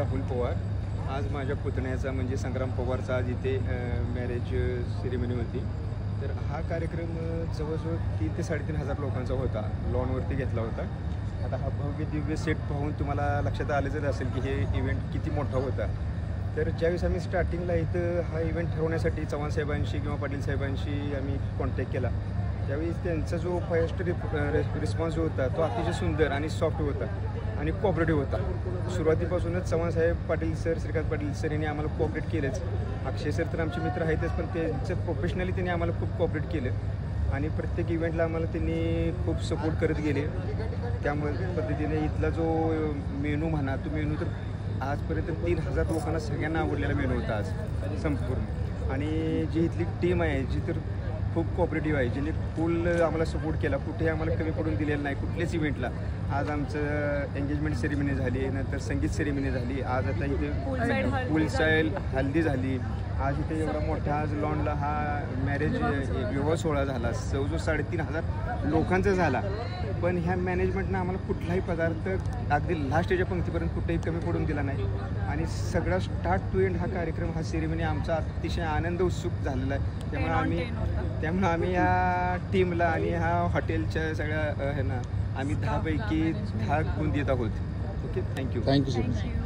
राहुल पवार. आज माझ्या पुतण्याचा म्हणजे संग्राम पवारचा आज इथे मॅरेज सेरेमनी होती. तर हा कार्यक्रम जवळजवळ 3,000 ते 3,500 लोकांचा होता. लॉनवरती घेतला होता. आता हा भव्य दिव्य सेट पाहून तुम्हाला लक्षात आलेच असेल की हे इव्हेंट किती मोठा होता. तर ज्यावेळेस आम्ही स्टार्टिंगला इथं हा इव्हेंट ठरवण्यासाठी चव्हाण साहेबांशी किंवा पाटील साहेबांशी आम्ही कॉन्टॅक्ट केला, त्यावेळी त्यांचा जो फर्स्ट रिस्पॉन्स जो होता तो अतिशय सुंदर आणि सॉफ्ट होता आणि कोऑपरेटिव्ह होता. सुरुवातीपासूनच चव्हाण साहेब, पाटील सर, श्रीकांत पाटील सर यांनी आम्हाला कोऑपरेट केलंच. अक्षय सर तर आमचे मित्र आहेतच, पण त्यांचं प्रोफेशनली त्यांनी आम्हाला खूप कोऑपरेट केलं आणि प्रत्येक इव्हेंटला आम्हाला त्यांनी खूप सपोर्ट करत गेले. त्यामुळे पद्धतीने इथला जो मेनू म्हणा, तो मेनू तर आजपर्यंत 3,000 लोकांना सगळ्यांना आवडलेला मेनू होता आज संपूर्ण. आणि जी इथली टीम आहे जी तर खूप कोऑपरेटिव्ह आहे, जिने फुल आम्हाला सपोर्ट केला, कुठेही आम्हाला कमी पडून दिलेलं नाही कुठल्याच इव्हेंटला. आज आमचं एंगेजमेंट सेरेमनी झाली, नंतर संगीत सेरेमनी झाली, आज आता इथे फुल स्टाईल हल्दी झाली. आज इथे एवढा मोठा आज लॉनला हा मॅरेज विवाह सोहळा झाला, जवळजवळ 3,500 लोकांचा झाला. पण ह्या मॅनेजमेंटनं आम्हाला कुठलाही पदार्थ अगदी लास्टच्या पंक्तीपर्यंत कुठेही कमी पडून दिला नाही आणि सगळा स्टार्ट टू एंड हा कार्यक्रम, हा सेरेमनी आमचा अतिशय आनंद उत्सुक झालेला आहे. त्यामुळे आम्ही ह्या टीमला आणि ह्या हॉटेलच्या सगळ्या ह्यांना आम्ही 10 पैकी 10 गुण देत आहोत. Okay, thank you sir.